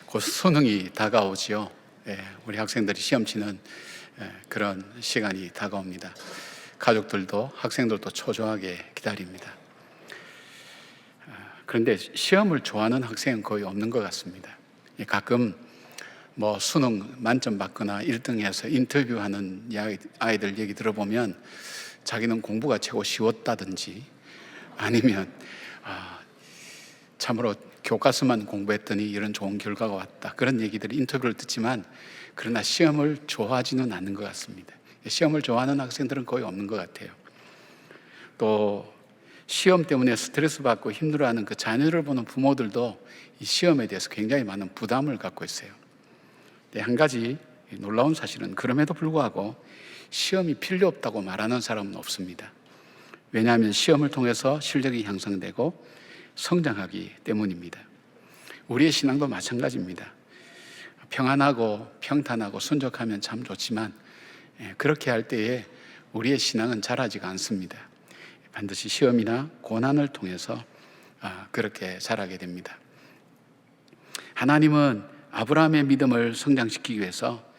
곧 수능이 다가오지요. 우리 학생들이 시험 치는 그런 시간이 다가옵니다. 가족들도 학생들도 초조하게 기다립니다. 그런데 시험을 좋아하는 학생은 거의 없는 것 같습니다. 가끔 수능 만점 받거나 1등해서 인터뷰하는 아이들 얘기 들어보면 자기는 공부가 최고 쉬웠다든지 아니면 참으로 교과서만 공부했더니 이런 좋은 결과가 왔다, 그런 얘기들이 인터뷰를 듣지만 그러나 시험을 좋아하지는 않는 것 같습니다. 시험을 좋아하는 학생들은 거의 없는 것 같아요. 또 시험 때문에 스트레스 받고 힘들어하는 그 자녀를 보는 부모들도 이 시험에 대해서 굉장히 많은 부담을 갖고 있어요. 한 가지 놀라운 사실은 그럼에도 불구하고 시험이 필요 없다고 말하는 사람은 없습니다. 왜냐하면 시험을 통해서 실력이 향상되고 성장하기 때문입니다. 우리의 신앙도 마찬가지입니다. 평안하고 평탄하고 순적하면 참 좋지만 그렇게 할 때에 우리의 신앙은 자라지가 않습니다. 반드시 시험이나 고난을 통해서 그렇게 자라게 됩니다. 하나님은 아브라함의 믿음을 성장시키기 위해서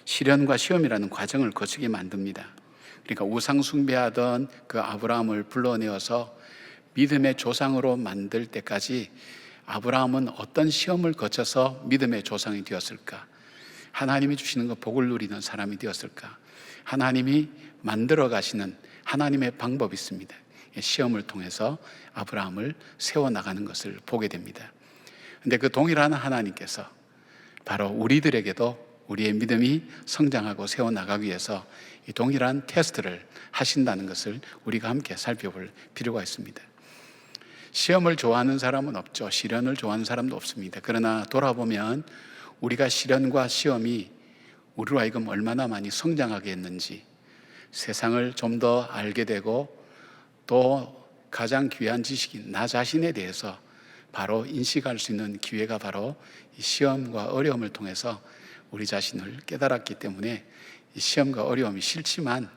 시련과 시험이라는 과정을 거치게 만듭니다. 그러니까 우상 숭배하던 그 아브라함을 불러내어서 믿음의 조상으로 만들 때까지 아브라함은 어떤 시험을 거쳐서 믿음의 조상이 되었을까? 하나님이 주시는 그 복을 누리는 사람이 되었을까? 하나님이 만들어 가시는 하나님의 방법이 있습니다. 시험을 통해서 아브라함을 세워나가는 것을 보게 됩니다. 그런데 그 동일한 하나님께서 바로 우리들에게도 우리의 믿음이 성장하고 세워나가기 위해서 이 동일한 테스트를 하신다는 것을 우리가 함께 살펴볼 필요가 있습니다. 시험을 좋아하는 사람은 없죠. 시련을 좋아하는 사람도 없습니다. 그러나 돌아보면 우리가 시련과 시험이 우리로 하여금 얼마나 많이 성장하게 했는지, 세상을 좀 더 알게 되고 또 가장 귀한 지식인 나 자신에 대해서 바로 인식할 수 있는 기회가 바로 이 시험과 어려움을 통해서 우리 자신을 깨달았기 때문에 이 시험과 어려움이 싫지만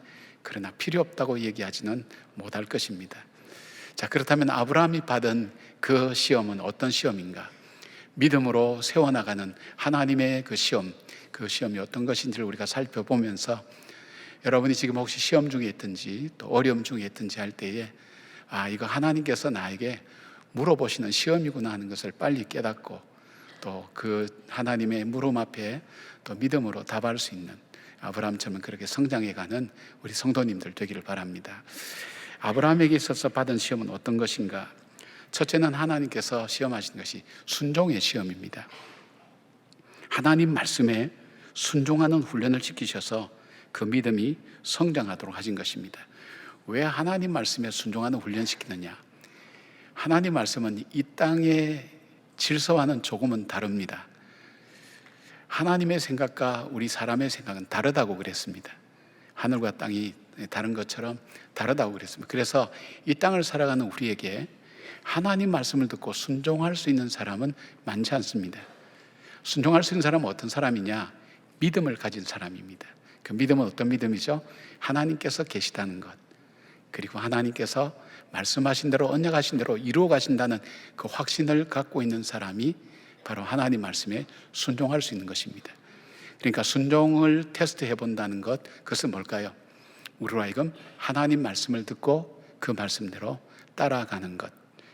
그러나 필요 없다고 얘기하지는 못할 것입니다. 자, 그렇다면 아브라함이 받은 그 시험은 어떤 시험인가? 믿음으로 세워나가는 하나님의 그 시험이 어떤 것인지를 우리가 살펴보면서 여러분이 지금 혹시 시험 중에 있든지 또 어려움 중에 있든지 할 때에 이거 하나님께서 나에게 물어보시는 시험이구나 하는 것을 빨리 깨닫고 또 그 하나님의 물음 앞에 또 믿음으로 답할 수 있는 아브라함처럼 그렇게 성장해가는 우리 성도님들 되기를 바랍니다. 아브라함에게 있어서 받은 시험은 어떤 것인가? 첫째는 하나님께서 시험하신 것이 순종의 시험입니다. 하나님 말씀에 순종하는 훈련을 시키셔서 그 믿음이 성장하도록 하신 것입니다. 왜 하나님 말씀에 순종하는 훈련을 시키느냐? 하나님 말씀은 이 땅의 질서와는 조금은 다릅니다. 하나님의 생각과 우리 사람의 생각은 다르다고 그랬습니다. 하늘과 땅이 다른 것처럼 다르다고 그랬습니다. 그래서 이 땅을 살아가는 우리에게 하나님 말씀을 듣고 순종할 수 있는 사람은 많지 않습니다. 순종할 수 있는 사람은 어떤 사람이냐? 믿음을 가진 사람입니다. 그 믿음은 어떤 믿음이죠? 하나님께서 계시다는 것, 그리고 하나님께서 말씀하신 대로 언약하신 대로 이루어 가신다는 그 확신을 갖고 있는 사람이 바로 하나님 말씀에 순종할 수 있는 것입니다. 그러니까 순종을 테스트해 본다는 것, 그것은 뭘까요? 우리로 하여금 하나님 말씀을 듣고 그 말씀대로 따라가는 것,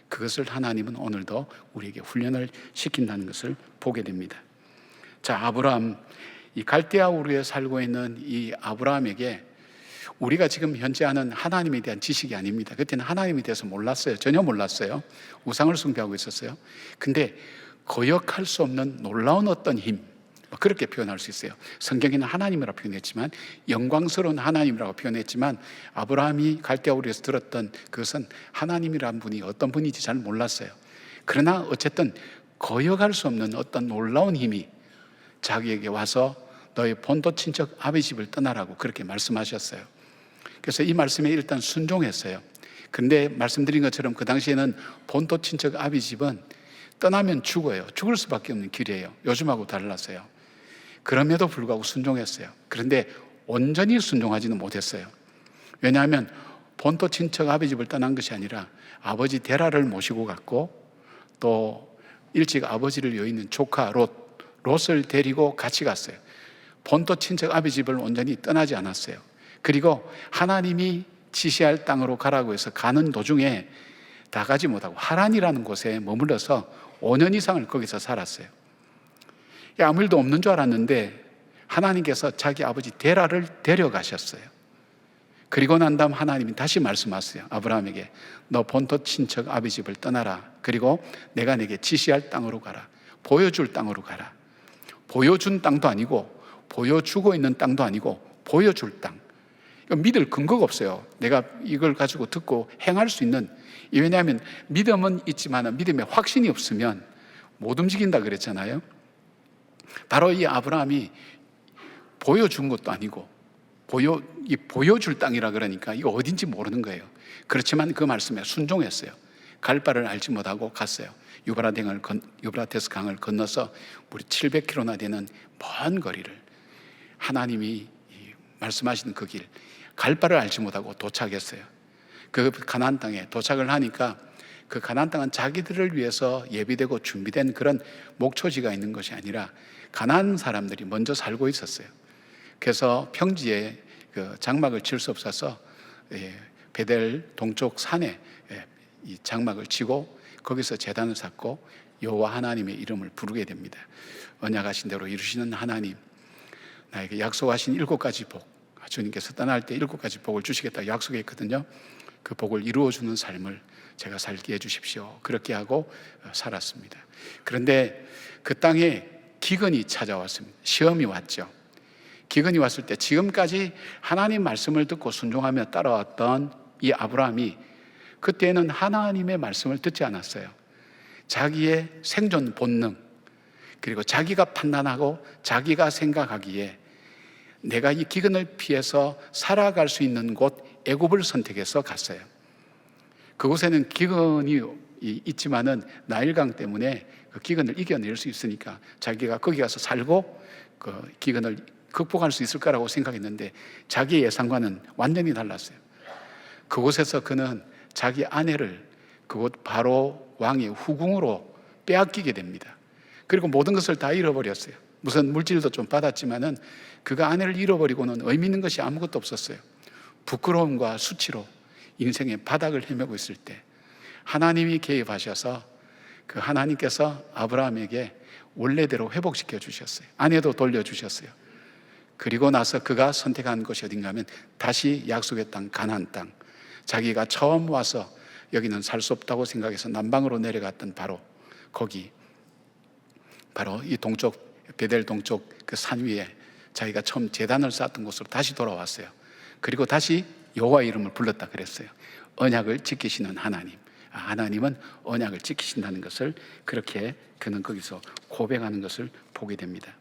그것을 하나님은 오늘도 우리에게 훈련을 시킨다는 것을 보게 됩니다. 자, 아브라함, 이 갈대아 우르에 살고 있는 이 아브라함에게 우리가 지금 현재 하는 하나님에 대한 지식이 아닙니다. 그때는 하나님에 대해서 몰랐어요. 전혀 몰랐어요. 우상을 숭배하고 있었어요. 근데 거역할 수 없는 놀라운 어떤 힘, 그렇게 표현할 수 있어요. 성경에는 하나님이라고 표현했지만, 영광스러운 하나님이라고 표현했지만, 아브라함이 갈대아 우르에서 들었던 그것은 하나님이라는 분이 어떤 분인지 잘 몰랐어요. 그러나 어쨌든 거역할 수 없는 어떤 놀라운 힘이 자기에게 와서 너의 본토 친척 아비 집을 떠나라고 그렇게 말씀하셨어요. 그래서 이 말씀에 일단 순종했어요. 그런데 말씀드린 것처럼 그 당시에는 본토 친척 아비 집은 떠나면 죽어요. 죽을 수밖에 없는 길이에요. 요즘하고 달랐어요. 그럼에도 불구하고 순종했어요. 그런데 온전히 순종하지는 못했어요. 왜냐하면 본토 친척 아비 집을 떠난 것이 아니라 아버지 데라를 모시고 갔고, 또 일찍 아버지를 여의는 조카 롯, 롯을 데리고 같이 갔어요. 본토 친척 아비 집을 온전히 떠나지 않았어요. 그리고 하나님이 지시할 땅으로 가라고 해서 가는 도중에 다 가지 못하고 하란이라는 곳에 머물러서 5년 이상을 거기서 살았어요. 아무 일도 없는 줄 알았는데 하나님께서 자기 아버지 데라를 데려가셨어요. 그리고 난 다음 하나님이 다시 말씀하세요. 아브라함에게 너 본토 친척 아비 집을 떠나라. 그리고 내가 내게 지시할 땅으로 가라. 보여줄 땅으로 가라. 보여준 땅도 아니고 보여주고 있는 땅도 아니고 보여줄 땅. 믿을 근거가 없어요. 내가 이걸 가지고 듣고 행할 수 있는. 왜냐하면 믿음은 있지만 믿음에 확신이 없으면 못 움직인다 그랬잖아요. 바로 이 아브라함이 보여준 것도 아니고 보여줄 땅이라 그러니까 이거 어딘지 모르는 거예요. 그렇지만 그 말씀에 순종했어요. 갈 바를 알지 못하고 갔어요. 유브라테스 강을 건너서 무려 700km나 되는 먼 거리를 하나님이 말씀하시는 그 길, 갈 바를 알지 못하고 도착했어요. 그 가나안 땅에 도착을 하니까 그 가나안 땅은 자기들을 위해서 예비되고 준비된 그런 목초지가 있는 것이 아니라 가나안 사람들이 먼저 살고 있었어요. 그래서 평지에 그 장막을 칠 수 없어서 베델 동쪽 산에 이 장막을 치고 거기서 제단을 쌓고 여호와 하나님의 이름을 부르게 됩니다. 언약하신 대로 이루시는 하나님, 나에게 약속하신 7가지 복, 주님께서 떠날 때 7가지 복을 주시겠다 약속했거든요. 그 복을 이루어주는 삶을 제가 살게 해주십시오. 그렇게 하고 살았습니다. 그런데 그 땅에 기근이 찾아왔습니다. 시험이 왔죠. 기근이 왔을 때 지금까지 하나님 말씀을 듣고 순종하며 따라왔던 이 아브라함이 그때는 하나님의 말씀을 듣지 않았어요. 자기의 생존 본능, 그리고 자기가 판단하고 자기가 생각하기에 내가 이 기근을 피해서 살아갈 수 있는 곳 애굽을 선택해서 갔어요. 그곳에는 기근이 있지만은 나일강 때문에 그 기근을 이겨낼 수 있으니까 자기가 거기 가서 살고 그 기근을 극복할 수 있을 거라고 생각했는데 자기의 예상과는 완전히 달랐어요. 그곳에서 그는 자기 아내를 그곳 바로 왕의 후궁으로 빼앗기게 됩니다. 그리고 모든 것을 다 잃어버렸어요. 무슨 물질도 좀 받았지만은 그가 아내를 잃어버리고는 의미 있는 것이 아무것도 없었어요. 부끄러움과 수치로 인생의 바닥을 헤매고 있을 때 하나님이 개입하셔서 그 하나님께서 아브라함에게 원래대로 회복시켜 주셨어요. 아내도 돌려주셨어요. 그리고 나서 그가 선택한 것이 어딘가 하면 다시 약속의 땅 가나안 땅, 자기가 처음 와서 여기는 살 수 없다고 생각해서 남방으로 내려갔던 바로 거기, 바로 이 동쪽 베델 동쪽 그 산 위에 자기가 처음 제단을 쌓았던 곳으로 다시 돌아왔어요. 그리고 다시 여호와 이름을 불렀다 그랬어요. 언약을 지키시는 하나님, 하나님은 언약을 지키신다는 것을 그렇게 그는 거기서 고백하는 것을 보게 됩니다.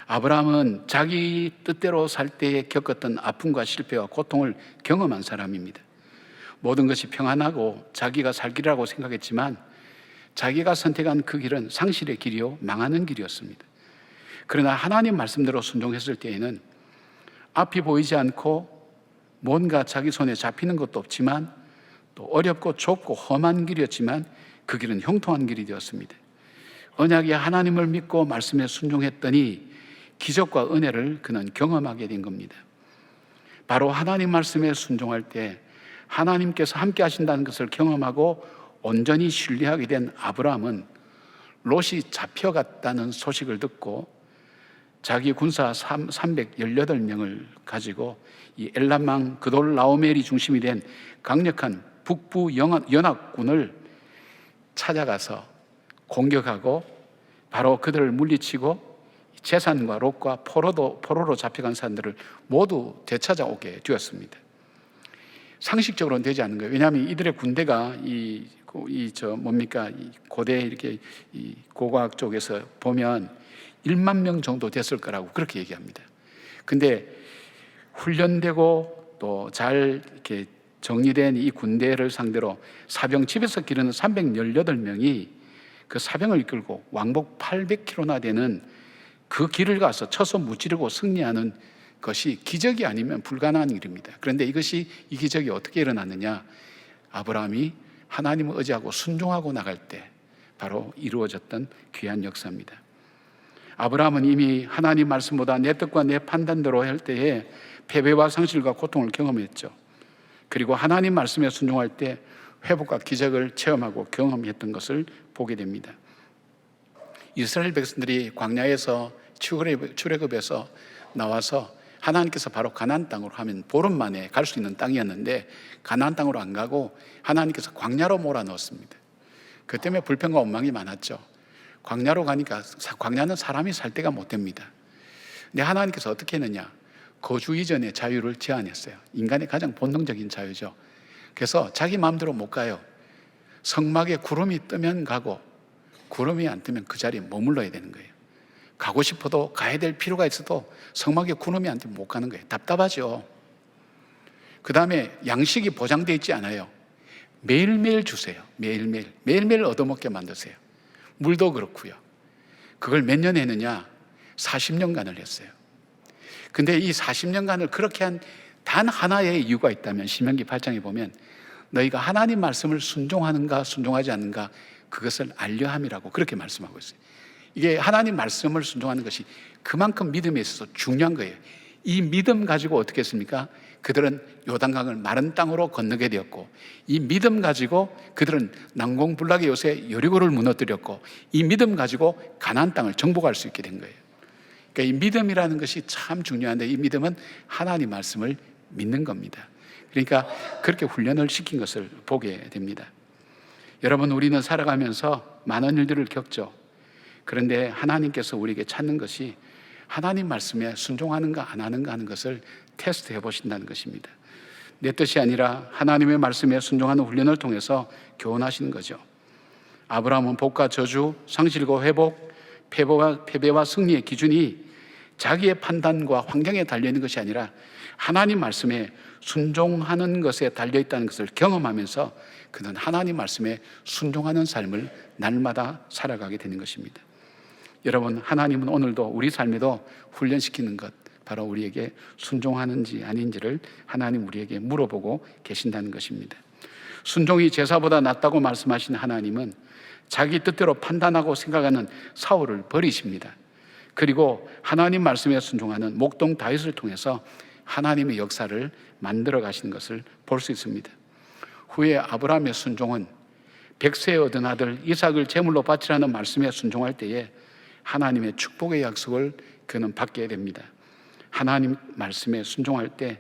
아브라함은 자기 뜻대로 살 때에 겪었던 아픔과 실패와 고통을 경험한 사람입니다. 모든 것이 평안하고 자기가 살 길이라고 생각했지만 자기가 선택한 그 길은 상실의 길이요 망하는 길이었습니다. 그러나 하나님 말씀대로 순종했을 때에는 앞이 보이지 않고 뭔가 자기 손에 잡히는 것도 없지만 또 어렵고 좁고 험한 길이었지만 그 길은 형통한 길이 되었습니다. 언약의 하나님을 믿고 말씀에 순종했더니 기적과 은혜를 그는 경험하게 된 겁니다. 바로 하나님 말씀에 순종할 때 하나님께서 함께 하신다는 것을 경험하고 온전히 신뢰하게 된 아브라함은 롯이 잡혀갔다는 소식을 듣고 자기 군사 318명을 가지고 이 엘람망 그돌라오멜이 중심이 된 강력한 북부 연합군을 찾아가서 공격하고 바로 그들을 물리치고 재산과 롯과 포로로 잡혀간 사람들을 모두 되찾아오게 되었습니다. 상식적으로는 되지 않는 거예요. 왜냐하면 이들의 군대가 이 고대 이렇게 이 고고학 쪽에서 보면 1만 명 정도 됐을 거라고 그렇게 얘기합니다. 근데 훈련되고 또 잘 이렇게 정리된 이 군대를 상대로 사병 집에서 기르는 318명이 그 사병을 이끌고 왕복 800km나 되는 그 길을 가서 쳐서 무찌르고 승리하는 것이 기적이 아니면 불가능한 일입니다. 그런데 이 기적이 어떻게 일어났느냐? 아브라함이 하나님을 의지하고 순종하고 나갈 때 바로 이루어졌던 귀한 역사입니다. 아브라함은 이미 하나님 말씀보다 내 뜻과 내 판단대로 할 때에 패배와 상실과 고통을 경험했죠. 그리고 하나님 말씀에 순종할 때 회복과 기적을 체험하고 경험했던 것을 보게 됩니다. 이스라엘 백성들이 광야에서 출애굽에서 나와서 하나님께서 바로 가나안 땅으로 하면 보름 만에 갈 수 있는 땅이었는데 가나안 땅으로 안 가고 하나님께서 광야로 몰아넣었습니다. 그 때문에 불평과 원망이 많았죠. 광야로 가니까 광야는 사람이 살 데가 못 됩니다. 근데 하나님께서 어떻게 했느냐? 거주 이전의 자유를 제한했어요. 인간의 가장 본능적인 자유죠. 그래서 자기 마음대로 못 가요. 성막에 구름이 뜨면 가고 구름이 안 뜨면 그 자리에 머물러야 되는 거예요. 가고 싶어도 가야 될 필요가 있어도 성막에 구름이 안 뜨면 못 가는 거예요. 답답하죠. 그 다음에 양식이 보장되어 있지 않아요. 매일매일 주세요. 매일매일 얻어먹게 만드세요. 물도 그렇고요. 그걸 몇 년 했느냐? 40년간을 했어요. 근데 이 40년간을 그렇게 한 단 하나의 이유가 있다면 신명기 8장에 보면 너희가 하나님 말씀을 순종하는가 순종하지 않는가 그것을 알려 함이라고 그렇게 말씀하고 있어요. 이게 하나님 말씀을 순종하는 것이 그만큼 믿음에 있어서 중요한 거예요. 이 믿음 가지고 어떻게 했습니까? 그들은 요단강을 마른 땅으로 건너게 되었고 이 믿음 가지고 그들은 난공불락의 요새 여리고를 무너뜨렸고 이 믿음 가지고 가나안 땅을 정복할 수 있게 된 거예요. 그러니까 이 믿음이라는 것이 참 중요한데 이 믿음은 하나님 말씀을 믿는 겁니다. 그러니까 그렇게 훈련을 시킨 것을 보게 됩니다. 여러분, 우리는 살아가면서 많은 일들을 겪죠. 그런데 하나님께서 우리에게 찾는 것이 하나님 말씀에 순종하는가 안 하는가 하는 것을 테스트해 보신다는 것입니다. 내 뜻이 아니라 하나님의 말씀에 순종하는 훈련을 통해서 교훈하시는 거죠. 아브라함은 복과 저주, 상실과 회복, 패배와 승리의 기준이 자기의 판단과 환경에 달려있는 것이 아니라 하나님 말씀에 순종하는 것에 달려있다는 것을 경험하면서 그는 하나님 말씀에 순종하는 삶을 날마다 살아가게 되는 것입니다. 여러분, 하나님은 오늘도 우리 삶에도 훈련시키는 것, 바로 우리에게 순종하는지 아닌지를 하나님 우리에게 물어보고 계신다는 것입니다. 순종이 제사보다 낫다고 말씀하신 하나님은 자기 뜻대로 판단하고 생각하는 사울을 버리십니다. 그리고 하나님 말씀에 순종하는 목동 다윗을 통해서 하나님의 역사를 만들어 가시는 것을 볼 수 있습니다. 후에 아브라함의 순종은 백세에 얻은 아들 이삭을 제물로 바치라는 말씀에 순종할 때에 하나님의 축복의 약속을 그는 받게 됩니다. 하나님 말씀에 순종할 때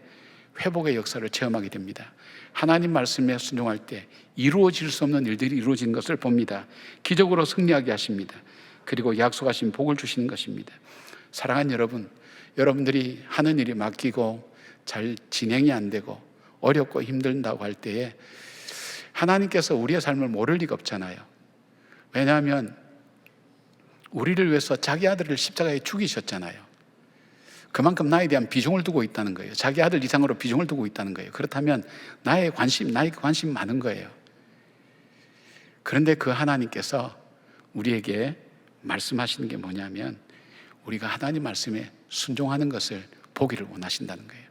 회복의 역사를 체험하게 됩니다. 하나님 말씀에 순종할 때 이루어질 수 없는 일들이 이루어지는 것을 봅니다. 기적으로 승리하게 하십니다. 그리고 약속하신 복을 주시는 것입니다. 사랑하는 여러분, 여러분들이 하는 일이 맡기고 잘 진행이 안 되고 어렵고 힘들다고 할 때에 하나님께서 우리의 삶을 모를 리가 없잖아요. 왜냐하면 우리를 위해서 자기 아들을 십자가에 죽이셨잖아요. 그만큼 나에 대한 비중을 두고 있다는 거예요. 자기 아들 이상으로 비중을 두고 있다는 거예요. 그렇다면 나에게 관심 많은 거예요. 그런데 그 하나님께서 우리에게 말씀하시는 게 뭐냐면 우리가 하나님 말씀에 순종하는 것을 보기를 원하신다는 거예요.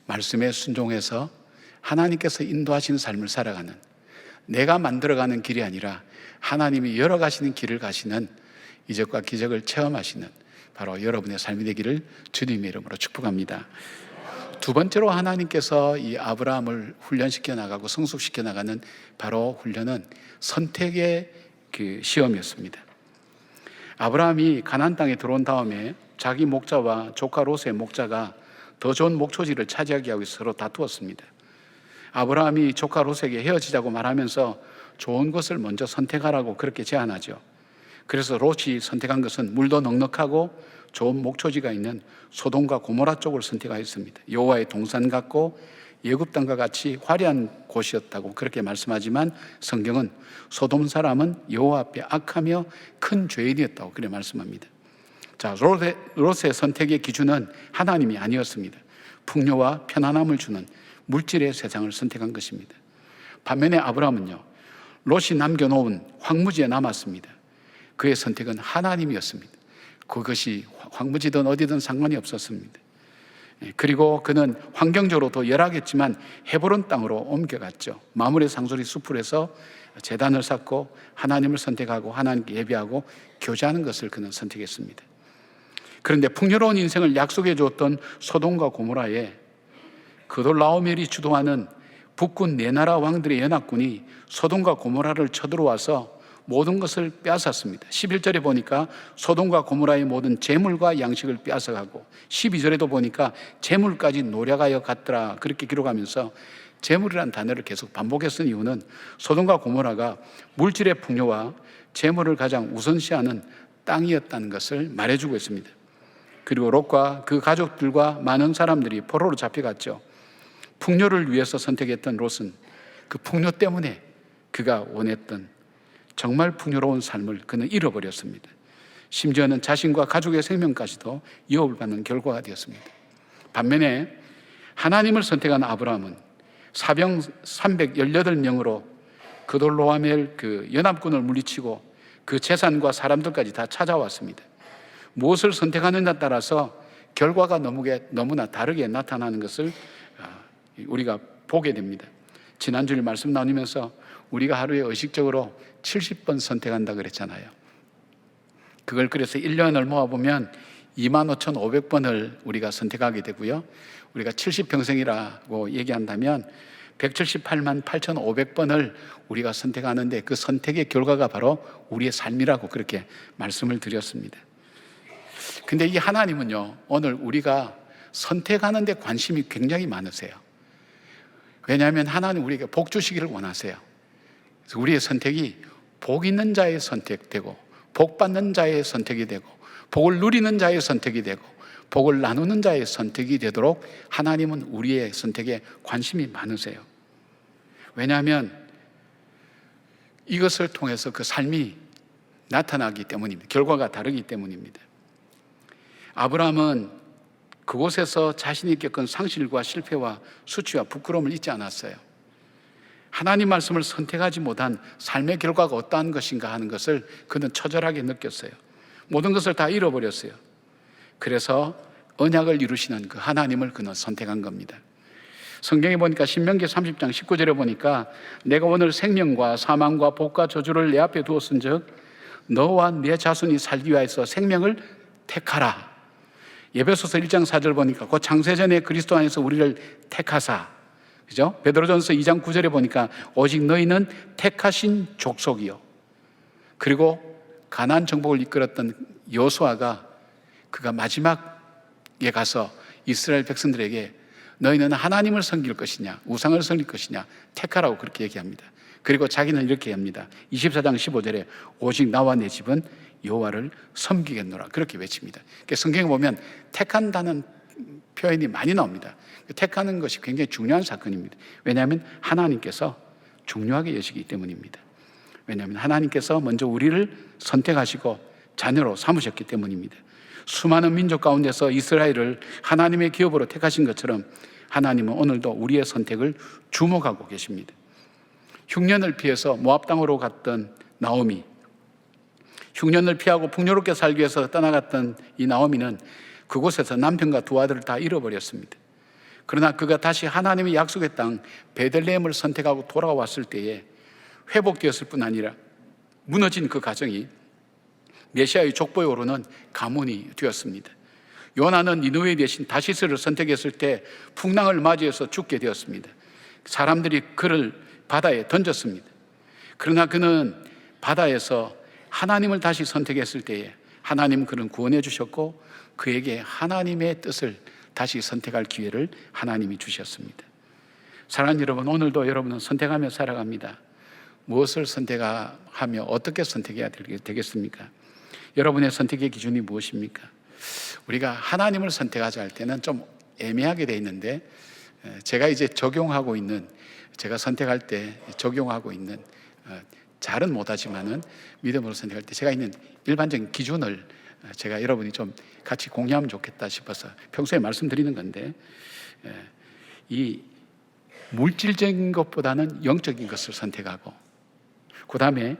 말씀에 순종해서 하나님께서 인도하시는 삶을 살아가는, 내가 만들어가는 길이 아니라 하나님이 열어가시는 길을 가시는 이적과 기적을 체험하시는 바로 여러분의 삶이 되기를 주님의 이름으로 축복합니다. 두 번째로 하나님께서 이 아브라함을 훈련시켜 나가고 성숙시켜 나가는 바로 훈련은 선택의 그 시험이었습니다. 아브라함이 가나안 땅에 들어온 다음에 자기 목자와 조카 롯의 목자가 더 좋은 목초지를 차지하기 위해 서로 다투었습니다. 아브라함이 조카 롯에게 헤어지자고 말하면서 좋은 것을 먼저 선택하라고 그렇게 제안하죠. 그래서 롯이 선택한 것은 물도 넉넉하고 좋은 목초지가 있는 소돔과 고모라 쪽을 선택하였습니다. 여호와의 동산 같고 애굽 땅과 같이 화려한 곳이었다고 그렇게 말씀하지만 성경은 소돔 사람은 여호와 앞에 악하며 큰 죄인이었다고 그렇게 말씀합니다. 자, 롯의 선택의 기준은 하나님이 아니었습니다. 풍요와 편안함을 주는 물질의 세상을 선택한 것입니다. 반면에 아브라함은요, 롯이 남겨놓은 황무지에 남았습니다. 그의 선택은 하나님이었습니다. 그것이 황무지든 어디든 상관이 없었습니다. 그리고 그는 환경적으로 더 열악했지만 헤브론 땅으로 옮겨갔죠. 마므레 상소리 숲을에서 제단을 쌓고 하나님을 선택하고 하나님께 예배하고 교제하는 것을 그는 선택했습니다. 그런데 풍요로운 인생을 약속해 주었던 소돔과 고모라에 그돌라오멜이 주도하는 북군 네 나라 왕들의 연합군이 소돔과 고모라를 쳐들어와서 모든 것을 빼앗았습니다. 11절에 보니까 소돔과 고모라의 모든 재물과 양식을 빼앗아가고, 12절에도 보니까 재물까지 노략하여 갔더라 그렇게 기록하면서 재물이라는 단어를 계속 반복해 쓴 이유는 소돔과 고모라가 물질의 풍요와 재물을 가장 우선시하는 땅이었다는 것을 말해주고 있습니다. 그리고 롯과 그 가족들과 많은 사람들이 포로로 잡혀갔죠. 풍요를 위해서 선택했던 롯은 그 풍요 때문에 그가 원했던 정말 풍요로운 삶을 그는 잃어버렸습니다. 심지어는 자신과 가족의 생명까지도 위협을 받는 결과가 되었습니다. 반면에 하나님을 선택한 아브라함은 사병 318명으로 그돌로아멜 그 연합군을 물리치고 그 재산과 사람들까지 다 찾아왔습니다. 무엇을 선택하느냐에 따라서 결과가 너무나 다르게 나타나는 것을 우리가 보게 됩니다. 지난주에 말씀 나누면서 우리가 하루에 의식적으로 70번 선택한다 그랬잖아요. 그걸 그래서 1년을 모아보면 25,500번을 우리가 선택하게 되고요. 우리가 70평생이라고 얘기한다면 178만 8,500번을 우리가 선택하는데 그 선택의 결과가 바로 우리의 삶이라고 그렇게 말씀을 드렸습니다. 근데 이 하나님은요, 오늘 우리가 선택하는 데 관심이 굉장히 많으세요. 왜냐하면 하나님 우리에게 복 주시기를 원하세요. 그래서 우리의 선택이 복 있는 자의 선택되고, 복 받는 자의 선택이 되고, 복을 누리는 자의 선택이 되고, 복을 나누는 자의 선택이 되도록 하나님은 우리의 선택에 관심이 많으세요. 왜냐하면 이것을 통해서 그 삶이 나타나기 때문입니다. 결과가 다르기 때문입니다. 아브라함은 그곳에서 자신이 겪은 상실과 실패와 수치와 부끄러움을 잊지 않았어요. 하나님 말씀을 선택하지 못한 삶의 결과가 어떠한 것인가 하는 것을 그는 처절하게 느꼈어요. 모든 것을 다 잃어버렸어요. 그래서 언약을 이루시는 그 하나님을 그는 선택한 겁니다. 성경에 보니까 신명기 30장 19절에 보니까 내가 오늘 생명과 사망과 복과 저주를 내 앞에 두었은즉 너와 내 자손이 살기 위하여서 생명을 택하라. 에베소서 1장 4절 보니까 그 창세전에 그리스도 안에서 우리를 택하사, 그죠? 베드로전서 2장 9절에 보니까 오직 너희는 택하신 족속이요. 그리고 가나안 정복을 이끌었던 여호수아가 그가 마지막에 가서 이스라엘 백성들에게 너희는 하나님을 섬길 것이냐 우상을 섬길 것이냐 택하라고 그렇게 얘기합니다. 그리고 자기는 이렇게 합니다. 24장 15절에 오직 나와 내 집은 여호와를 섬기겠노라 그렇게 외칩니다. 그러니까 성경에 보면 택한다는 표현이 많이 나옵니다. 택하는 것이 굉장히 중요한 사건입니다. 왜냐하면 하나님께서 중요하게 여기기 때문입니다. 왜냐하면 하나님께서 먼저 우리를 선택하시고 자녀로 삼으셨기 때문입니다. 수많은 민족 가운데서 이스라엘을 하나님의 기업으로 택하신 것처럼 하나님은 오늘도 우리의 선택을 주목하고 계십니다. 흉년을 피해서 모압 땅으로 갔던 나오미, 흉년을 피하고 풍요롭게 살기 위해서 떠나갔던 이 나오미는 그곳에서 남편과 두 아들을 다 잃어버렸습니다. 그러나 그가 다시 하나님의 약속의 땅 베들레헴을 선택하고 돌아왔을 때에 회복되었을 뿐 아니라 무너진 그 가정이 메시아의 족보에 오르는 가문이 되었습니다. 요나는 니느웨 대신 다시스를 선택했을 때 풍랑을 맞이해서 죽게 되었습니다. 사람들이 그를 바다에 던졌습니다. 그러나 그는 바다에서 하나님을 다시 선택했을 때에 하나님 그를 구원해 주셨고 그에게 하나님의 뜻을 다시 선택할 기회를 하나님이 주셨습니다. 사랑하는 여러분, 오늘도 여러분은 선택하며 살아갑니다. 무엇을 선택하며 어떻게 선택해야 되겠습니까? 여러분의 선택의 기준이 무엇입니까? 우리가 하나님을 선택하자 할 때는 좀 애매하게 돼 있는데 제가 이제 적용하고 있는, 제가 선택할 때 적용하고 있는, 잘은 못하지만은 믿음으로 선택할 때 제가 있는 일반적인 기준을 제가 여러분이 좀 같이 공유하면 좋겠다 싶어서 평소에 말씀드리는 건데, 이 물질적인 것보다는 영적인 것을 선택하고, 그 다음에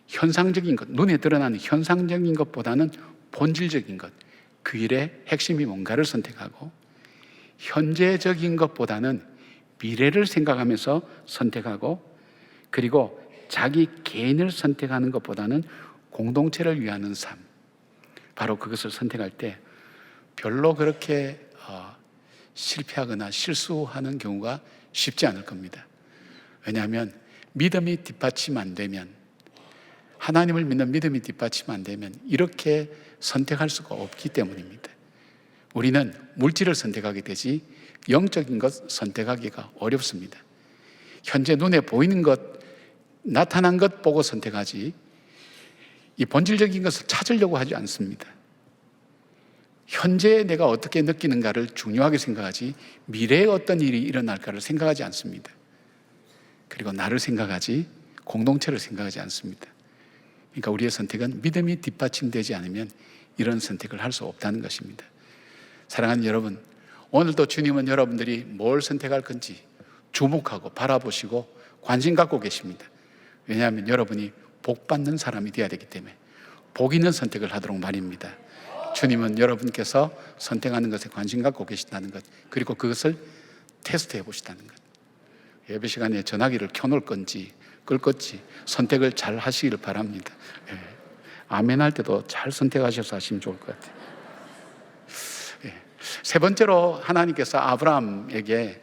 현상적인 것, 눈에 드러나는 현상적인 것보다는 본질적인 것, 그 일의 핵심이 뭔가를 선택하고, 현재적인 것보다는 미래를 생각하면서 선택하고, 그리고 자기 개인을 선택하는 것보다는 공동체를 위하는 삶, 바로 그것을 선택할 때 별로 그렇게 실패하거나 실수하는 경우가 쉽지 않을 겁니다. 왜냐하면 믿음이 뒷받침 안 되면, 하나님을 믿는 믿음이 뒷받침 안 되면 이렇게 선택할 수가 없기 때문입니다. 우리는 물질을 선택하게 되지 영적인 것 선택하기가 어렵습니다. 현재 눈에 보이는 것, 나타난 것 보고 선택하지 이 본질적인 것을 찾으려고 하지 않습니다. 현재 내가 어떻게 느끼는가를 중요하게 생각하지 미래에 어떤 일이 일어날까를 생각하지 않습니다. 그리고 나를 생각하지 공동체를 생각하지 않습니다. 그러니까 우리의 선택은 믿음이 뒷받침되지 않으면 이런 선택을 할 수 없다는 것입니다. 사랑하는 여러분, 오늘도 주님은 여러분들이 뭘 선택할 건지 주목하고 바라보시고 관심 갖고 계십니다. 왜냐하면 여러분이 복 받는 사람이 되어야 되기 때문에 복 있는 선택을 하도록 말입니다. 주님은 여러분께서 선택하는 것에 관심 갖고 계신다는 것, 그리고 그것을 테스트해 보시다는 것. 예배 시간에 전화기를 켜놓을 건지 끌 건지 선택을 잘 하시기를 바랍니다. 아멘 할 때도 잘 선택하셔서 하시면 좋을 것 같아요. 세 번째로 하나님께서 아브라함에게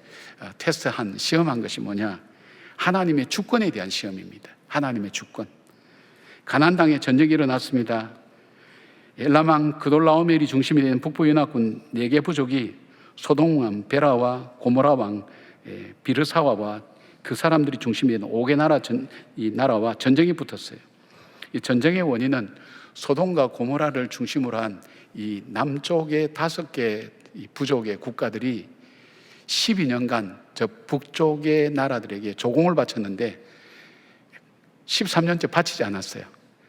테스트한, 시험한 것이 뭐냐? 하나님의 주권에 대한 시험입니다. 하나님의 주권. 가나안 땅에 전쟁이 일어났습니다. 엘람왕 그돌라오멜이 중심이 되는 북부 연합군 4개 부족이 소돔왕 베라와 고모라왕 비르사와와 그 사람들이 중심이 되는 5개 나라와 전쟁이 붙었어요. 이 전쟁의 원인은 소돔과 고모라를 중심으로 한 이 남쪽의 5개 부족의 국가들이 12년간 저 북쪽의 나라들에게 조공을 바쳤는데 13년째 바치지 않았어요.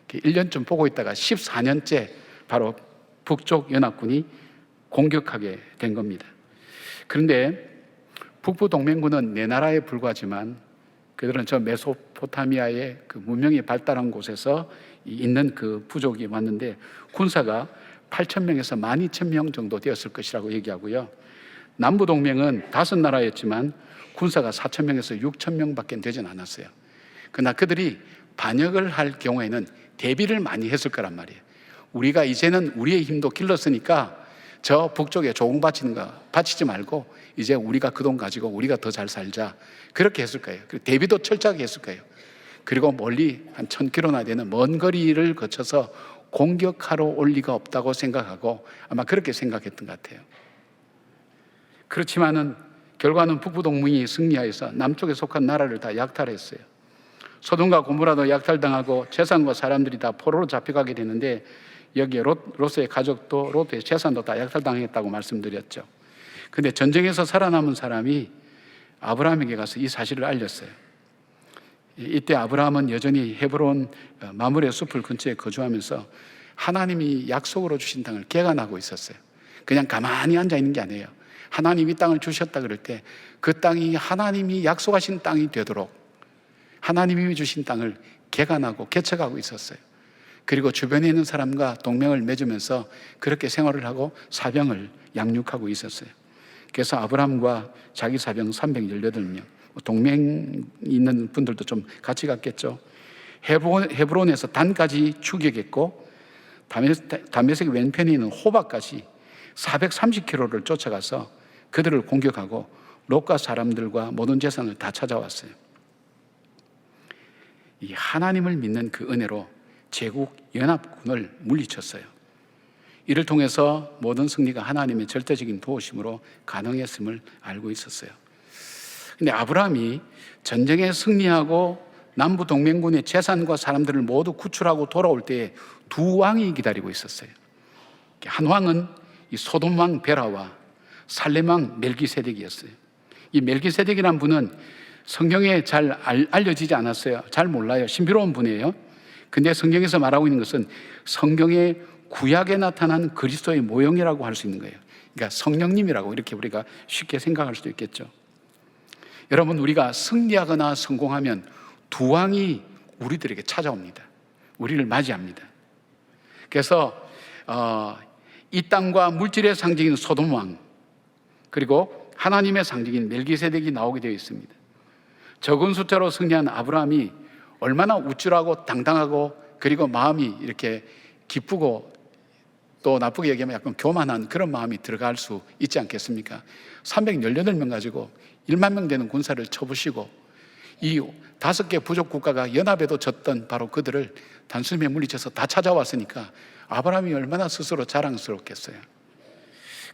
1년쯤 보고 있다가 14년째 바로 북쪽 연합군이 공격하게 된 겁니다. 그런데 북부 동맹군은 4나라에 불과하지만 그들은 저 메소포타미아의 그 문명이 발달한 곳에서 있는 그 부족이 왔는데 군사가 8,000명에서 12,000명 정도 되었을 것이라고 얘기하고요. 남부 동맹은 5나라였지만 군사가 4,000명에서 6,000명밖에 되진 않았어요. 그러나 그들이 반역을 할 경우에는 대비를 많이 했을 거란 말이에요. 우리가 이제는 우리의 힘도 길렀으니까 저 북쪽에 조공 바치는 거 바치지 말고 이제 우리가 그 돈 가지고 우리가 더 잘 살자, 그렇게 했을 거예요. 대비도 철저하게 했을 거예요. 그리고 멀리 한 1,000km나 되는 먼 거리를 거쳐서 공격하러 올 리가 없다고 생각하고 아마 그렇게 생각했던 것 같아요. 그렇지만은 결과는 북부 동맹이 승리하여서 남쪽에 속한 나라를 다 약탈했어요. 소돔과 고모라도 약탈당하고 재산과 사람들이 다 포로로 잡혀가게 되는데 여기에 롯의 가족도 롯의 재산도 다 약탈당했다고 말씀드렸죠. 근데 전쟁에서 살아남은 사람이 아브라함에게 가서 이 사실을 알렸어요. 이때 아브라함은 여전히 헤브론 마므레 숲을 근처에 거주하면서 하나님이 약속으로 주신 땅을 개간하고 있었어요. 그냥 가만히 앉아 있는 게 아니에요. 하나님이 땅을 주셨다 그럴 때 그 땅이 하나님이 약속하신 땅이 되도록 하나님이 주신 땅을 개간하고 개척하고 있었어요. 그리고 주변에 있는 사람과 동맹을 맺으면서 그렇게 생활을 하고 사병을 양육하고 있었어요. 그래서 아브라함과 자기 사병 318명, 동맹 있는 분들도 좀 같이 갔겠죠. 헤브론에서 단까지 추격했고 다메섹 왼편에 있는 호바까지 430km를 쫓아가서 그들을 공격하고 롯과 사람들과 모든 재산을 다 찾아왔어요. 이 하나님을 믿는 그 은혜로 제국 연합군을 물리쳤어요. 이를 통해서 모든 승리가 하나님의 절대적인 도우심으로 가능했음을 알고 있었어요. 근데 아브라함이 전쟁에 승리하고 남부 동맹군의 재산과 사람들을 모두 구출하고 돌아올 때에 2왕이 기다리고 있었어요. 한 왕은 이 소돔 왕 베라와 살렘 왕 멜기세덱이었어요. 이 멜기세덱이라는 분은 성경에 잘 알려지지 않았어요. 잘 몰라요. 신비로운 분이에요. 근데 성경에서 말하고 있는 것은 성경의 구약에 나타난 그리스도의 모형이라고 할 수 있는 거예요. 그러니까 성령님이라고 이렇게 우리가 쉽게 생각할 수도 있겠죠. 여러분, 우리가 승리하거나 성공하면 2왕이 우리들에게 찾아옵니다. 우리를 맞이합니다. 그래서 이 땅과 물질의 상징인 소돔 왕, 그리고 하나님의 상징인 멜기세덱이 나오게 되어 있습니다. 적은 숫자로 승리한 아브라함이 얼마나 우쭐하고 당당하고 그리고 마음이 이렇게 기쁘고 또 나쁘게 얘기하면 약간 교만한 그런 마음이 들어갈 수 있지 않겠습니까? 318명 가지고 1만 명 되는 군사를 쳐부시고 이 5개 부족 국가가 연합에도 졌던 바로 그들을 단숨에 물리쳐서 다 찾아왔으니까 아브라함이 얼마나 스스로 자랑스럽겠어요.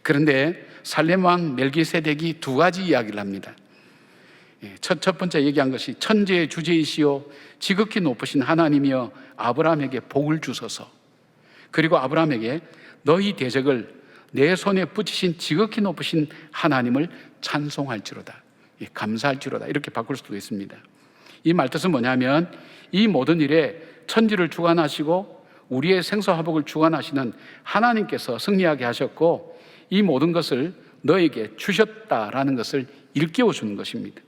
그런데 살렘 왕 멜기세덱이 2가지 이야기를 합니다. 첫 번째 얘기한 것이 천지의 주제이시오 지극히 높으신 하나님이여 아브라함에게 복을 주소서. 그리고 아브라함에게 너희 대적을 내 손에 붙이신 지극히 높으신 하나님을 찬송할지로다, 감사할지로다, 이렇게 바꿀 수도 있습니다. 이 말뜻은 뭐냐면 이 모든 일에 천지를 주관하시고 우리의 생사화복을 주관하시는 하나님께서 승리하게 하셨고 이 모든 것을 너에게 주셨다라는 것을 일깨워 주는 것입니다.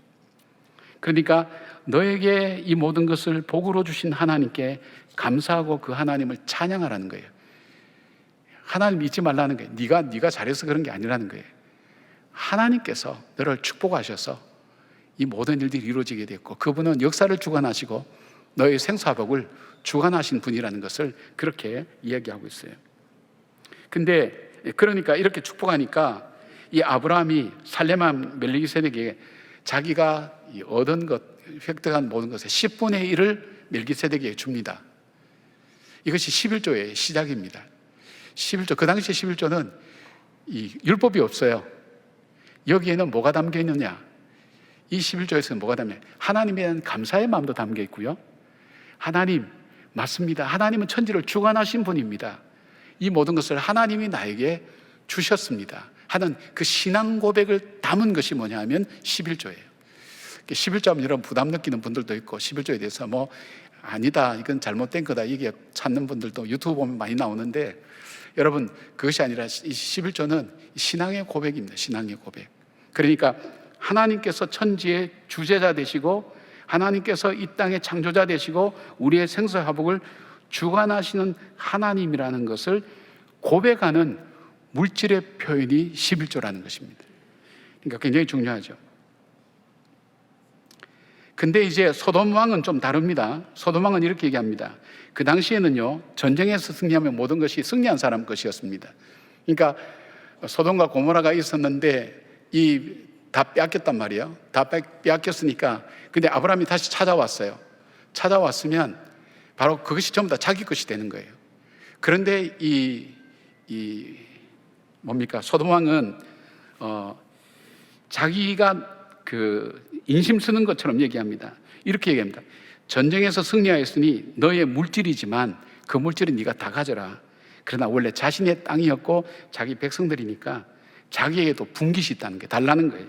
그러니까 너에게 이 모든 것을 복으로 주신 하나님께 감사하고 그 하나님을 찬양하라는 거예요. 하나님 잊지 말라는 거예요. 네가 잘해서 그런 게 아니라는 거예요. 하나님께서 너를 축복하셔서 이 모든 일들이 이루어지게 됐고 그분은 역사를 주관하시고 너의 생사복을 주관하신 분이라는 것을 그렇게 이야기하고 있어요. 근데 그러니까 이렇게 축복하니까 이 아브라함이 살렘한 멜기세덱에게 자기가 얻은 것, 획득한 모든 것의 10분의 1을 멜기세덱에게 줍니다. 이것이 11조의 시작입니다. 11조, 그 당시 11조는 이 율법이 없어요. 여기에는 뭐가 담겨 있느냐? 이 11조에서는 뭐가 담겨 있느냐? 하나님에 대한 감사의 마음도 담겨 있고요. 하나님, 맞습니다. 하나님은 천지를 주관하신 분입니다. 이 모든 것을 하나님이 나에게 주셨습니다 하는 그 신앙 고백을 담은 것이 뭐냐 하면 11조예요. 11조 하면 여러분 부담 느끼는 분들도 있고 11조에 대해서 뭐 아니다, 이건 잘못된 거다, 이게 찾는 분들도 유튜브 보면 많이 나오는데 여러분 그것이 아니라 이 11조는 신앙의 고백입니다. 신앙의 고백. 그러니까 하나님께서 천지의 주재자 되시고 하나님께서 이 땅의 창조자 되시고 우리의 생사화복을 주관하시는 하나님이라는 것을 고백하는 물질의 표현이 11조라는 것입니다. 그러니까 굉장히 중요하죠. 근데 이제 소돔 왕은 좀 다릅니다. 소돔 왕은 이렇게 얘기합니다. 그 당시에는요, 전쟁에서 승리하면 모든 것이 승리한 사람 것이었습니다. 그러니까 소돔과 고모라가 있었는데 다 빼앗겼단 말이에요. 다 빼앗겼으니까 근데 아브라함이 다시 찾아왔어요. 찾아왔으면 바로 그것이 전부 다 자기 것이 되는 거예요. 그런데 소돔 왕은 자기가 그 인심 쓰는 것처럼 얘기합니다. 이렇게 얘기합니다. 전쟁에서 승리하였으니 너의 물질이지만 그 물질은 네가 다 가져라. 그러나 원래 자신의 땅이었고 자기 백성들이니까 자기에게도 분깃이 있다는 게 달라는 거예요.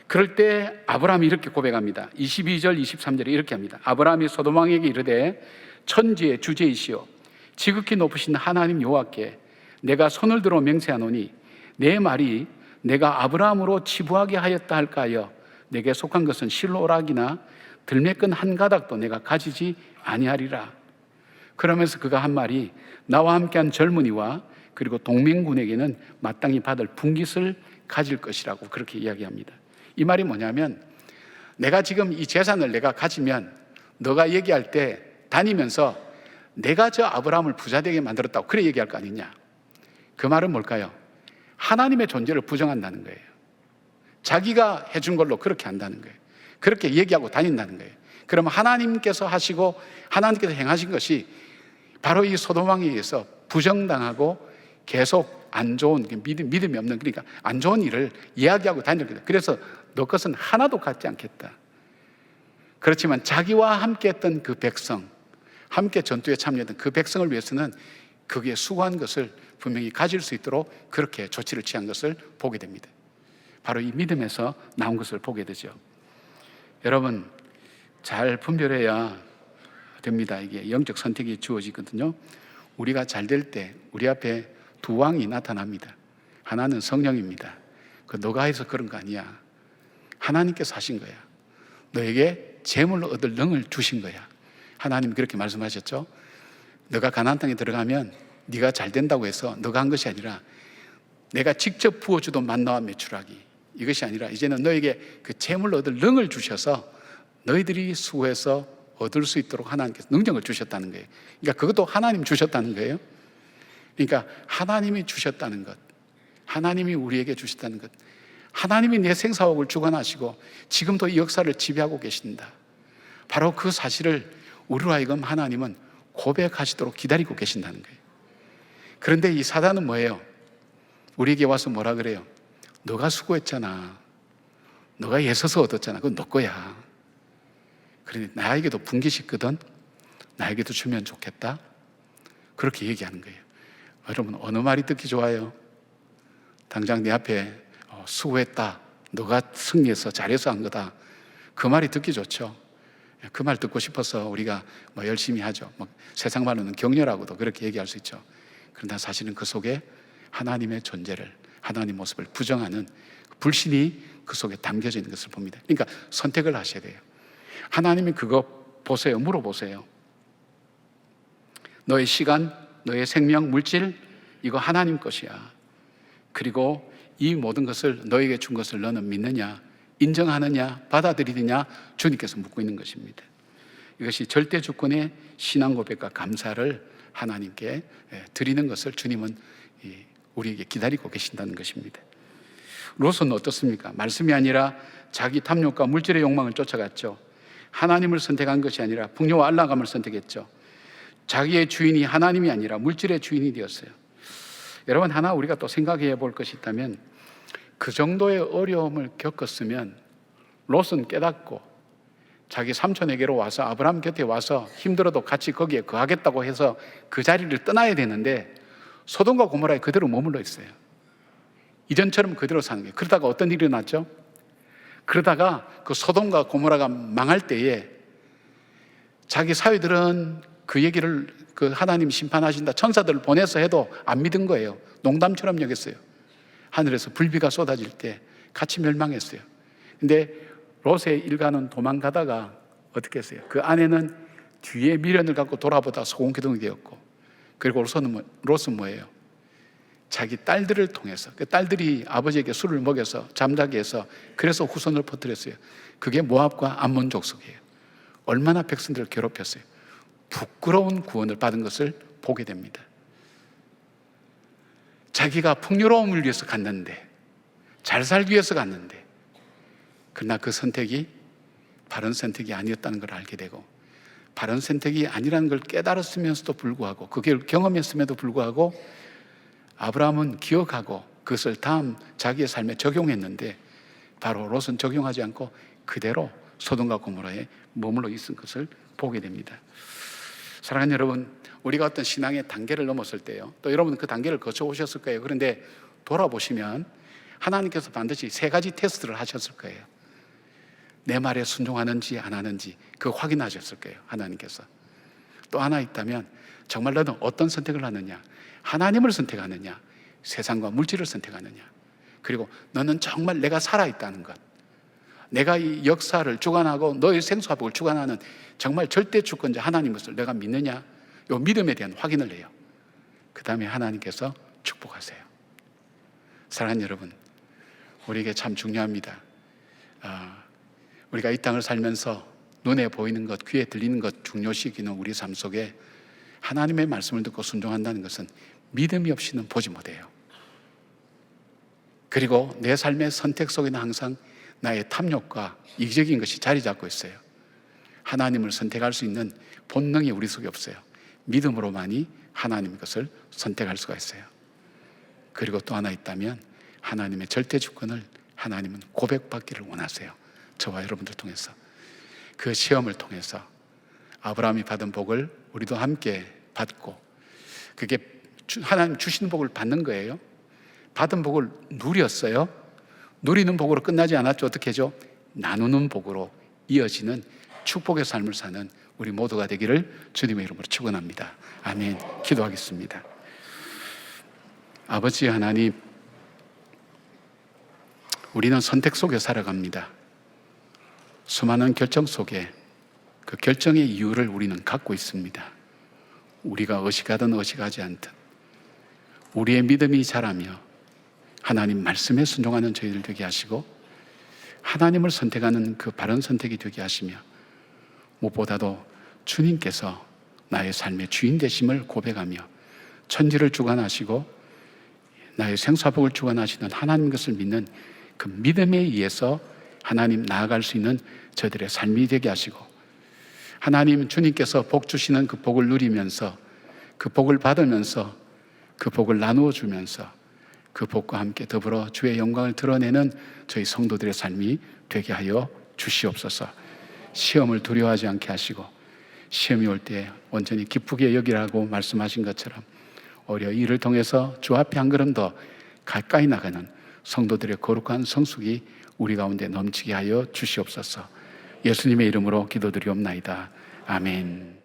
그럴 때 아브라함이 이렇게 고백합니다. 22절 23절에 이렇게 합니다. 아브라함이 소돔 왕에게 이르되 천지의 주제이시오 지극히 높으신 하나님 여호와께 내가 손을 들어 맹세하노니 내 말이 내가 아브라함으로 치부하게 하였다 할까 하여 내게 속한 것은 실로 오락이나 들매끈 한 가닥도 내가 가지지 아니하리라. 그러면서 그가 한 말이 나와 함께한 젊은이와 그리고 동맹군에게는 마땅히 받을 분깃을 가질 것이라고 그렇게 이야기합니다. 이 말이 뭐냐면 내가 지금 이 재산을 내가 가지면 너가 얘기할 때 다니면서 내가 저 아브라함을 부자되게 만들었다고 그래 얘기할 거 아니냐. 그 말은 뭘까요? 하나님의 존재를 부정한다는 거예요. 자기가 해준 걸로 그렇게 한다는 거예요. 그렇게 얘기하고 다닌다는 거예요. 그러면 하나님께서 하시고 하나님께서 행하신 것이 바로 이 소돔 왕에 의해서 부정당하고 계속 안 좋은 믿음이 없는, 그러니까 안 좋은 일을 이야기하고 다녔거든요. 그래서 너 것은 하나도 갖지 않겠다. 그렇지만 자기와 함께 했던 그 백성, 함께 전투에 참여했던 그 백성을 위해서는 그게 수고한 것을 분명히 가질 수 있도록 그렇게 조치를 취한 것을 보게 됩니다. 바로 이 믿음에서 나온 것을 보게 되죠. 여러분 잘 분별해야 됩니다. 이게 영적 선택이 주어지거든요. 우리가 잘 될 때 우리 앞에 두 왕이 나타납니다. 하나는 성령입니다. 그 너가 해서 그런 거 아니야. 하나님께서 하신 거야. 너에게 재물로 얻을 능을 주신 거야. 하나님 그렇게 말씀하셨죠. 너가 가나안 땅에 들어가면 네가 잘 된다고 해서 너가 한 것이 아니라 내가 직접 부어주던 만나와 메추라기, 이것이 아니라 이제는 너에게 그 재물로 얻을 능을 주셔서 너희들이 수고해서 얻을 수 있도록 하나님께서 능력을 주셨다는 거예요. 그러니까 그것도 하나님 주셨다는 거예요. 그러니까 하나님이 주셨다는 것, 하나님이 우리에게 주셨다는 것, 하나님이 내 생사옥을 주관하시고 지금도 이 역사를 지배하고 계신다. 바로 그 사실을 우리로 하여금 하나님은 고백하시도록 기다리고 계신다는 거예요. 그런데 이 사단은 뭐예요? 우리에게 와서 뭐라 그래요? 너가 수고했잖아. 너가 애써서 얻었잖아. 그건 너 거야. 그런데 나에게도 분깃이 있거든. 나에게도 주면 좋겠다. 그렇게 얘기하는 거예요. 여러분, 어느 말이 듣기 좋아요? 당장 내 앞에 수고했다. 너가 승리해서 잘해서 한 거다. 그 말이 듣기 좋죠. 그 말 듣고 싶어서 우리가 열심히 하죠. 세상 말로는 격려라고도 그렇게 얘기할 수 있죠. 그러나 사실은 그 속에 하나님의 존재를, 하나님 모습을 부정하는 불신이 그 속에 담겨져 있는 것을 봅니다. 그러니까 선택을 하셔야 돼요. 하나님이 그거 보세요. 물어보세요. 너의 시간, 너의 생명, 물질, 이거 하나님 것이야. 그리고 이 모든 것을 너에게 준 것을 너는 믿느냐, 인정하느냐, 받아들이느냐, 주님께서 묻고 있는 것입니다. 이것이 절대 주권의 신앙 고백과 감사를 하나님께 드리는 것을 주님은 우리에게 기다리고 계신다는 것입니다. 롯은 어떻습니까? 말씀이 아니라 자기 탐욕과 물질의 욕망을 쫓아갔죠. 하나님을 선택한 것이 아니라 풍요와 안락함을 선택했죠. 자기의 주인이 하나님이 아니라 물질의 주인이 되었어요. 여러분, 하나 우리가 또 생각해 볼 것이 있다면, 그 정도의 어려움을 겪었으면 롯은 깨닫고 자기 삼촌에게로 와서, 아브라함 곁에 와서 힘들어도 같이 거기에 거하겠다고 해서 그 자리를 떠나야 되는데 소돔과 고모라에 그대로 머물러 있어요. 이전처럼 그대로 사는 거예요. 그러다가 어떤 일이 일어났죠? 그러다가 그 소돔과 고모라가 망할 때에 자기 사위들은 그 얘기를, 그 하나님 심판하신다, 천사들을 보내서 해도 안 믿은 거예요. 농담처럼 여겼어요. 하늘에서 불비가 쏟아질 때 같이 멸망했어요. 근데 롯의 일가는 도망가다가 어떻게 했어요? 그 아내는 뒤에 미련을 갖고 돌아보다 소금기둥이 되었고, 그리고 롯은 뭐예요? 자기 딸들을 통해서, 그 딸들이 아버지에게 술을 먹여서 잠자게 해서 그래서 후손을 퍼뜨렸어요. 그게 모압과 암몬 족속이에요. 얼마나 백성들을 괴롭혔어요. 부끄러운 구원을 받은 것을 보게 됩니다. 자기가 풍요로움을 위해서 갔는데, 잘 살기 위해서 갔는데, 그러나 그 선택이 바른 선택이 아니었다는 걸 알게 되고, 바른 선택이 아니라는 걸 깨달았으면서도 불구하고, 그걸 경험했음에도 불구하고 아브라함은 기억하고 그것을 다음 자기의 삶에 적용했는데, 바로 롯은 적용하지 않고 그대로 소돔과 고모라에 머물러 있은 것을 보게 됩니다. 사랑하는 여러분, 우리가 어떤 신앙의 단계를 넘었을 때요, 또 여러분 그 단계를 거쳐오셨을 거예요. 그런데 돌아보시면 하나님께서 반드시 3가지 테스트를 하셨을 거예요. 내 말에 순종하는지 안 하는지 그 확인하셨을 거예요. 하나님께서. 또 하나 있다면, 정말 너는 어떤 선택을 하느냐, 하나님을 선택하느냐, 세상과 물질을 선택하느냐, 그리고 너는 정말 내가 살아있다는 것, 내가 이 역사를 주관하고 너의 생사복을 주관하는 정말 절대 주권자 하나님을 내가 믿느냐, 이 믿음에 대한 확인을 해요. 그 다음에 하나님께서 축복하세요. 사랑하는 여러분, 우리에게 참 중요합니다. 우리가 이 땅을 살면서 눈에 보이는 것, 귀에 들리는 것 중요시기는 우리 삶 속에 하나님의 말씀을 듣고 순종한다는 것은 믿음이 없이는 보지 못해요. 그리고 내 삶의 선택 속에는 항상 나의 탐욕과 이기적인 것이 자리 잡고 있어요. 하나님을 선택할 수 있는 본능이 우리 속에 없어요. 믿음으로만이 하나님의 것을 선택할 수가 있어요. 그리고 또 하나 있다면, 하나님의 절대 주권을 하나님은 고백받기를 원하세요. 저와 여러분들 통해서, 그 시험을 통해서 아브라함이 받은 복을 우리도 함께 받고, 그게 하나님 주신 복을 받는 거예요. 받은 복을 누렸어요. 누리는 복으로 끝나지 않았죠. 어떻게 하죠? 나누는 복으로 이어지는 축복의 삶을 사는 우리 모두가 되기를 주님의 이름으로 축원합니다. 아멘. 기도하겠습니다. 아버지 하나님, 우리는 선택 속에 살아갑니다. 수많은 결정 속에 그 결정의 이유를 우리는 갖고 있습니다. 우리가 의식하든 의식하지 않든 우리의 믿음이 자라며 하나님 말씀에 순종하는 저희들 되게 하시고, 하나님을 선택하는 그 바른 선택이 되게 하시며, 무엇보다도 주님께서 나의 삶의 주인 되심을 고백하며 천지를 주관하시고 나의 생사복을 주관하시는 하나님 것을 믿는 그 믿음에 의해서 하나님 나아갈 수 있는 저들의 삶이 되게 하시고, 하나님 주님께서 복 주시는 그 복을 누리면서 그 복을 받으면서 그 복을 나누어 주면서 그 복과 함께 더불어 주의 영광을 드러내는 저희 성도들의 삶이 되게 하여 주시옵소서. 시험을 두려워하지 않게 하시고 시험이 올 때 온전히 기쁘게 여기라고 말씀하신 것처럼 오히려 이를 통해서 주 앞에 한 걸음 더 가까이 나가는 성도들의 거룩한 성숙이 우리 가운데 넘치게 하여 주시옵소서. 예수님의 이름으로 기도드리옵나이다. 아멘.